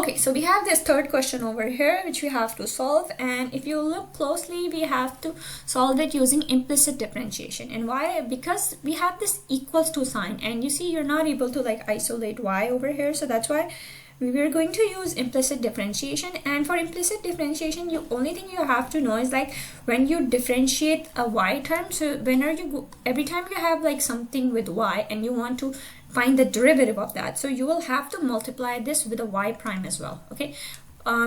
Okay, so we have this third question over here which we have to solve, and if you look closely we have to solve it using implicit differentiation. And why? Because we have this equals to sign, and you see you're not able to like isolate y over here, so that's why we are going to use implicit differentiation. And for implicit differentiation, you only thing you have to know is like when you differentiate a y term, so every time you have like something with y and you want to find the derivative of that, so you will have to multiply this with a y prime as well. Okay,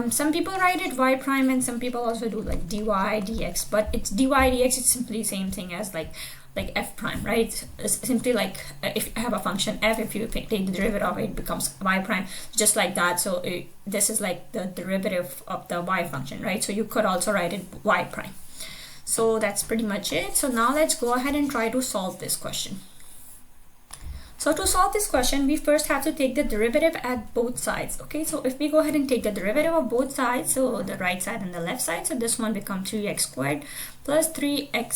some people write it y prime and some people also do like dy dx, but it's dy dx, it's simply same thing as like f prime, right? It's simply like if you have a function f, if you take the derivative of it, it becomes y prime, just like that. So this is like the derivative of the y function, right? So you could also write it y prime. So that's pretty much it. So now let's go ahead and try to solve this question. So to solve this question, we first have to take the derivative at both sides. Okay, so if we go ahead and take the derivative of both sides, so the right side and the left side, so this one becomes 3x squared plus 3y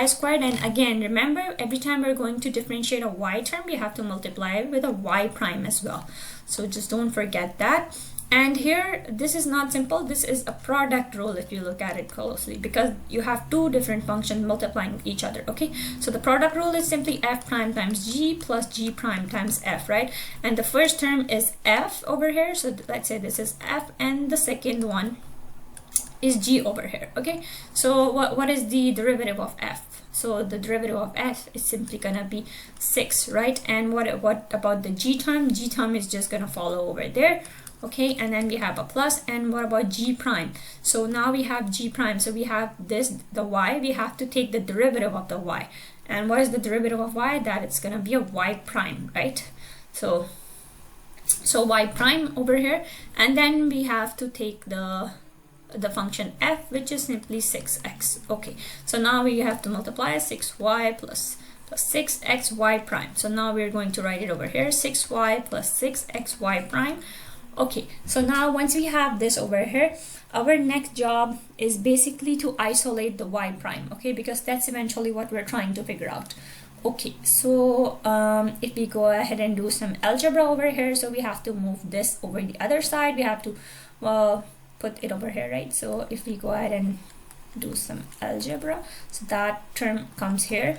squared. And again, remember, every time we're going to differentiate a y term, we have to multiply it with a y prime as well. So just don't forget that. And here, this is not simple, this is a product rule if you look at it closely, because you have two different functions multiplying each other. Okay, so the product rule is simply f prime times g plus g prime times f, right? And the first term is f over here, so let's say this is f, and the second one is g over here. Okay, so what is the derivative of f? So the derivative of f is simply gonna be 6, right? And what about the g term? G term is just gonna follow over there. Okay, and then we have a plus. And what about g prime? So now we have g prime, so we have this, the y, we have to take the derivative of the y. And what is the derivative of y? That it's gonna be a y prime, right? So y prime over here, and then we have to take the function f, which is simply 6x. Okay, so now we have to multiply 6y plus 6xy prime. So now we're going to write it over here, 6y plus 6xy prime. Okay, so now once we have this over here, our next job is basically to isolate the y prime, okay, because that's eventually what we're trying to figure out. Okay, so if we go ahead and do some algebra over here, so we have to move this over the other side, we have to put it over here, right? So if we go ahead and do some algebra, so that term comes here.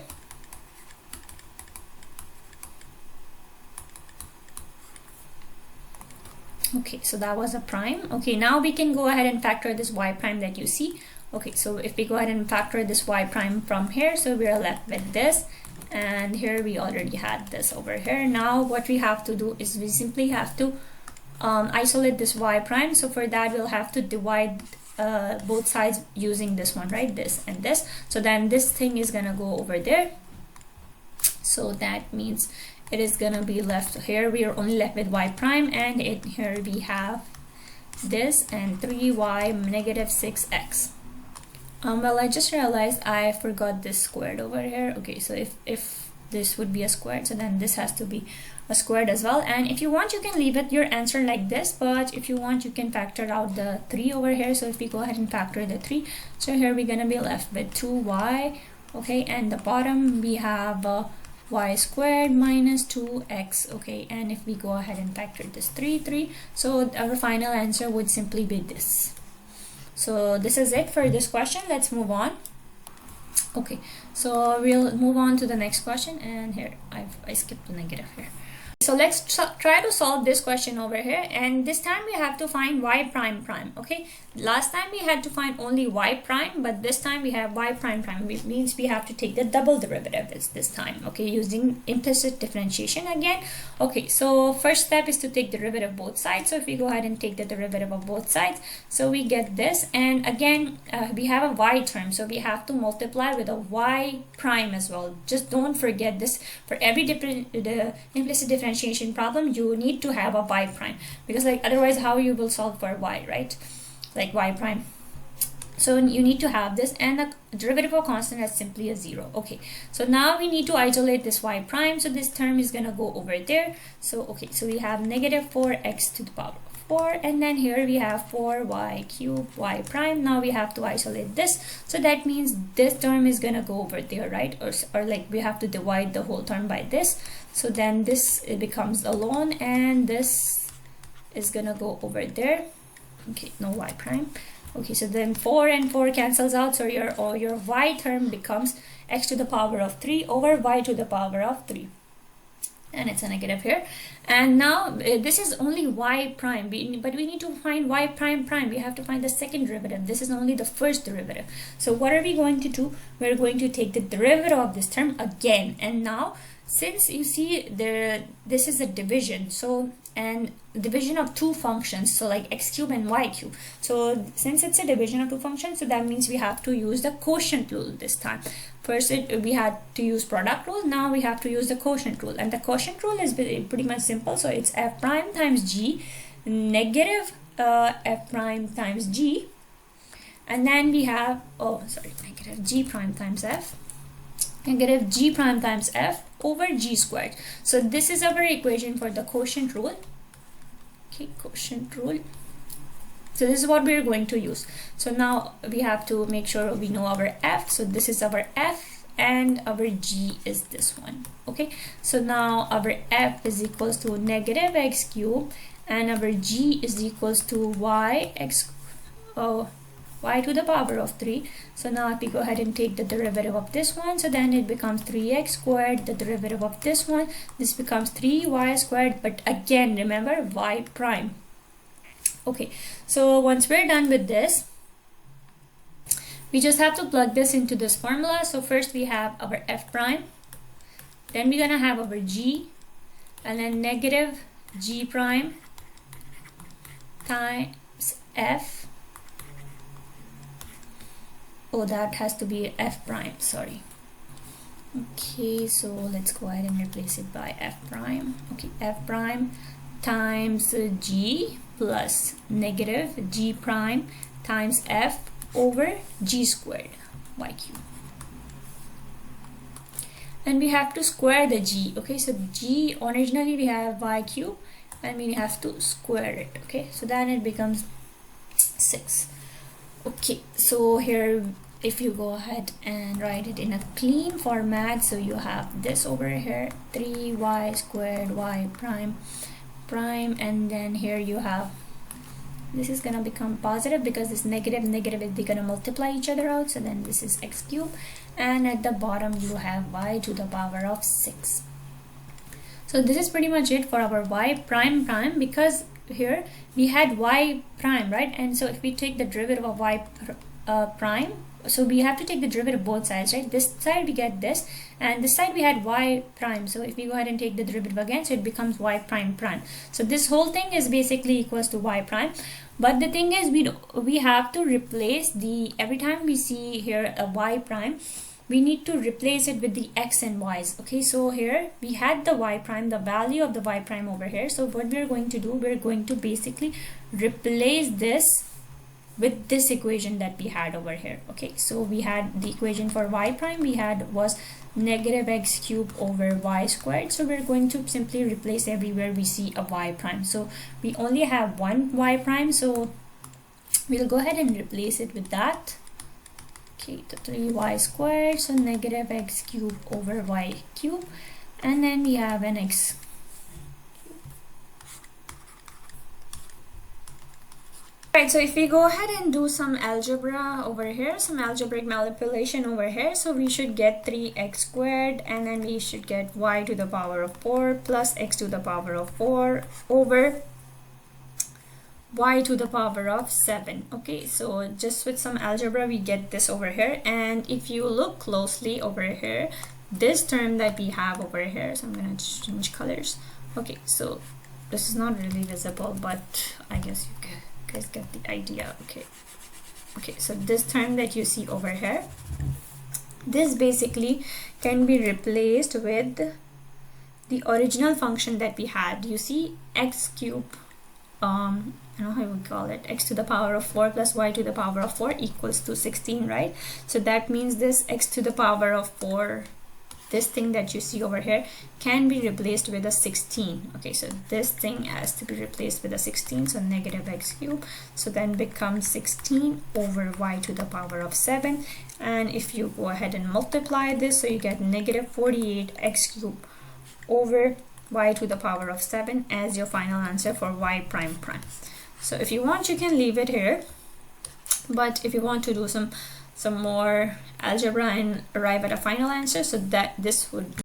Okay, so that was a prime. Okay, now we can go ahead and factor this y prime that you see. Okay, so if we go ahead and factor this y prime from here, so we are left with this, and here we already had this over here. Now what we have to do is we simply have to isolate this y prime. So for that, we'll have to divide both sides using this one, right? This and this. So then this thing is gonna go over there. So that means it is gonna be left here. We are only left with y prime, and here we have this and 3y negative 6x. Well, I just realized I forgot this squared over here. Okay, so if this would be a squared, so then this has to be a squared as well. And if you want, you can leave it your answer like this, but if you want, you can factor out the 3 over here. So if we go ahead and factor the 3, so here we're gonna be left with 2y. Okay, and the bottom we have y squared minus 2x. Okay, and if we go ahead and factor this 3, so our final answer would simply be this. So this is it for this question. Let's move on. Okay, so we'll move on to the next question, and here I skipped the negative here. So let's try to solve this question over here, and this time we have to find y prime prime. Okay, last time we had to find only y prime, but this time we have y prime prime, which means we have to take the double derivative this time. Okay, using implicit differentiation again. Okay, so first step is to take derivative of both sides. So if we go ahead and take the derivative of both sides, so we get this, and again we have a y term, so we have to multiply with a y prime as well. Just don't forget this. For every the implicit differentiation problem, you need to have a y prime, because like otherwise how you will solve for y, right? Like y prime. So you need to have this, and the derivative of constant is simply a 0. Okay, so now we need to isolate this y prime, so this term is gonna go over there. So okay, so we have negative 4x to the power of 4, and then here we have 4y cubed y prime. Now we have to isolate this, so that means this term is gonna go over there, right? Or like we have to divide the whole term by this, so then this it becomes alone, and this is gonna go over there. Okay, no y prime. Okay, so then 4 and 4 cancels out, so your y term becomes x to the power of 3 over y to the power of 3, and it's a negative here. And now this is only y prime, but we need to find y prime prime. We have to find the second derivative. This is only the first derivative. So what are we going to do? We're going to take the derivative of this term again. And now, since you see this is a division, so and division of two functions, so like x cube and y cube. So since it's a division of two functions, so that means we have to use the quotient rule this time. First we had to use product rule, now we have to use the quotient rule, and the quotient rule is pretty much simple. So it's f prime times g negative f prime times g, and then we have negative g prime times f, negative g prime times f over g squared. So this is our equation for the quotient rule. Okay, quotient rule. So this is what we're going to use. So now we have to make sure we know our f. So this is our f and our g is this one. Okay, so now our f is equals to negative x cube and our g is equals to y to the power of 3. So now if we go ahead and take the derivative of this one, so then it becomes 3x squared. The derivative of this one, this becomes 3y squared, but again remember y prime. Okay, so once we're done with this, we just have to plug this into this formula. So first we have our f prime, then we're gonna have our g, and then negative g prime times f. Oh, that has to be f prime, sorry. Okay, so let's go ahead and replace it by f prime. Okay, f prime times g plus negative g prime times f over g squared y cube. And we have to square the g. Okay, so g originally we have y cube and we have to square it. Okay, so then it becomes 6. Okay, so here if you go ahead and write it in a clean format, so you have this over here 3y squared y prime, and then here you have, this is gonna become positive because this negative they're gonna multiply each other out, so then this is x cubed, and at the bottom you have y to the power of 6. So this is pretty much it for our y prime, because here we had y prime, right? And so if we take the derivative of y prime, so we have to take the derivative both sides, right? This side we get this, and this side we had y prime. So if we go ahead and take the derivative again, so it becomes y prime prime. So this whole thing is basically equals to y prime. But the thing is, we have to replace the, every time we see here a y prime, we need to replace it with the x and y's. Okay, so here we had the y prime, the value of the y prime over here. So what we're going to do, we're going to basically replace this with this equation that we had over here. Okay, so we had the equation for y prime we had was negative x cubed over y squared. So we're going to simply replace everywhere we see a y prime. So we only have one y prime, so we'll go ahead and replace it with that. Okay, the 3y squared, so negative x cubed over y cubed, and then we have an x. Right, so if we go ahead and do some algebra over here, some algebraic manipulation over here, so we should get 3x squared, and then we should get y to the power of 4 plus x to the power of 4 over y to the power of 7. Okay, so just with some algebra we get this over here, and if you look closely over here, this term that we have over here, so I'm going to change colors. Okay, so this is not really visible, but I guess you guys get the idea. Okay, so this term that you see over here, this basically can be replaced with the original function that we had. You see x cubed, I don't know how we call it, x to the power of 4 plus y to the power of 4 equals to 16, right? So that means this x to the power of 4, this thing that you see over here, can be replaced with a 16. Okay, so this thing has to be replaced with a 16, so negative x cubed, so then becomes 16 over y to the power of 7. And if you go ahead and multiply this, so you get negative 48 x cubed over y to the power of 7 as your final answer for y prime prime. So if you want, you can leave it here, but if you want to do some more algebra and arrive at a final answer, so that this would